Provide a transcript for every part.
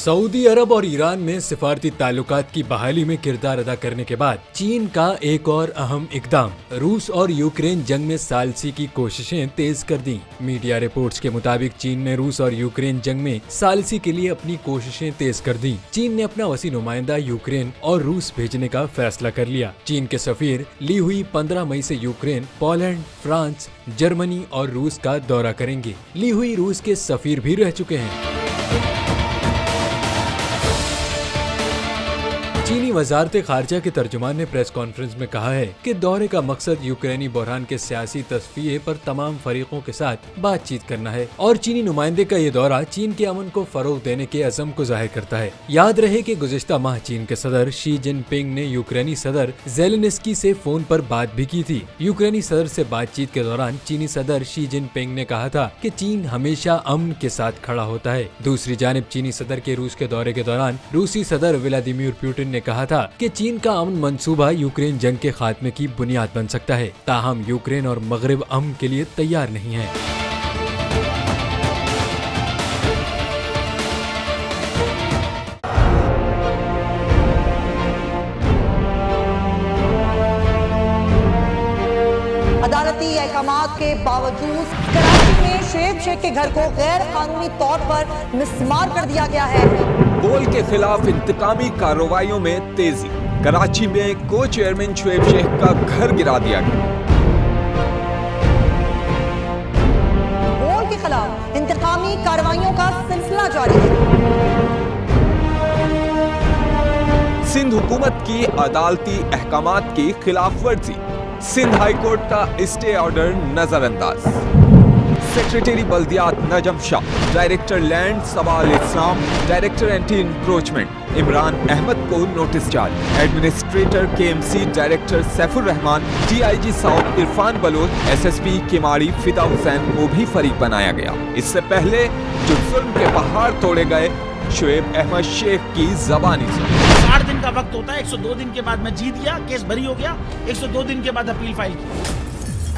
Saudi अरब और Iran में सिफारती ताल्लुकात की बहाली में किरदार अदा करने के बाद चीन का एक और अहम इकदाम, रूस और यूक्रेन जंग में सालसी की कोशिशें तेज कर दी। मीडिया रिपोर्ट्स के मुताबिक चीन ने रूस और यूक्रेन जंग में सालसी के लिए अपनी कोशिशें तेज कर दी। चीन ने अपना वसी नुमाइंदा यूक्रेन और रूस भेजने का फैसला कर लिया। चीन के सफीर ली हुई 15 मई से यूक्रेन, पोलैंड, फ्रांस, जर्मनी और रूस का दौरा करेंगे। ली हुई रूस के सफीर भी रह चुके हैं। चीनी वजारत खारजा के तर्जुमान ने प्रेस कॉन्फ्रेंस में कहा है कि दौरे का मकसद यूक्रेनी बहरान के सियासी तस्फिये पर तमाम फरीकों के साथ बातचीत करना है और चीनी नुमाइंदे का ये दौरा चीन के अमन को फरोग देने के अज़म को जाहिर करता है। याद रहे कि गुज़िश्ता माह चीन के सदर शी जिनपिंग ने यूक्रेनी सदर ज़ेलेंस्की से फोन पर बात भी की थी। यूक्रेनी सदर से बातचीत के दौरान चीनी सदर शी जिनपिंग ने कहा था कि चीन हमेशा अमन के साथ खड़ा होता है। दूसरी जानिब चीनी सदर के रूस के दौरे के दौरान रूसी सदर व्लादिमीर पुतिन ने कहा था कि चीन का अमन मंसूबा यूक्रेन जंग के खात्मे की बुनियाद बन सकता है, ताहम यूक्रेन और मगरिब अमन के लिए तैयार नहीं है। अदालती अहकामात के बावजूद कराची में शुएब शेख के घर को गैर कानूनी तौर पर मिसमार कर दिया गया है। बोल के खिलाफ इंतकामी कार्रवाइयों में तेजी। कराची में को चेयरमैन शुएब शेख का घर गिरा दिया गया। बोल के खिलाफ इंतकामी कार्रवाइयों का सिलसिला जारी है। सिंध हुकूमत की अदालती अहकामात की खिलाफ वर्जी। सिंध हाई कोर्ट का स्टे ऑर्डर नजरअंदाज। सेक्रेटरी बल्दियात Najam Shah, director land Sawal Islam, director anti encroachment Imran Ahmed को नोटिस जारी। Administrator KMC director Saifur Rehman, DIG south Irfan Baloch, SSP Keamari Fida Hussain को भी फरीक बनाया गया। इससे पहले जो जुल्म के पहाड़ तोड़े गए, शुएब अहमद शेख की जबानी 60 दिन का वक्त होता है। 102 दिन के बाद मैं जीत गया, केस बरी हो गया। 102 दिन के बाद अपील फाइल की,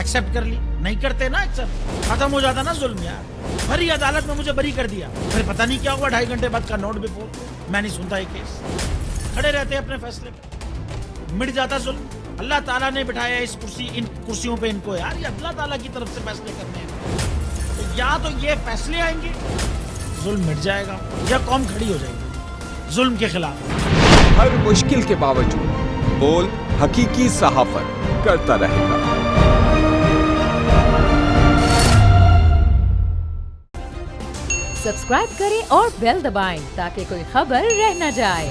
एक्सेप्ट कर ली। नहीं करते ना एक्सेप्ट, खत्म हो जाता ना जुल्म यार। भरी अदालत में मुझे बरी कर दिया, फिर पता नहीं क्या हुआ। 2.5 घंटे बाद का नोट बिफोर, मैं नहीं सुनता ये केस। खड़े रहते अपने फैसले पे, मिट जाता जुल्म। अल्लाह ताला ने बिठाया इस इन कुर्सियों पे इनको यार, ये अल्लाह ताला की तरफ से फैसले करने हैं। तो या तो ये फैसले आएंगे, जुल्म मिट जाएगा, या कौम खड़ी हो जाएगी जुल्म के खिलाफ। हर मुश्किल के बावजूद बोल हकीकी सहाफत करता रहेगा। सब्सक्राइब करें और बेल दबाएं ताकि कोई खबर रह न जाए।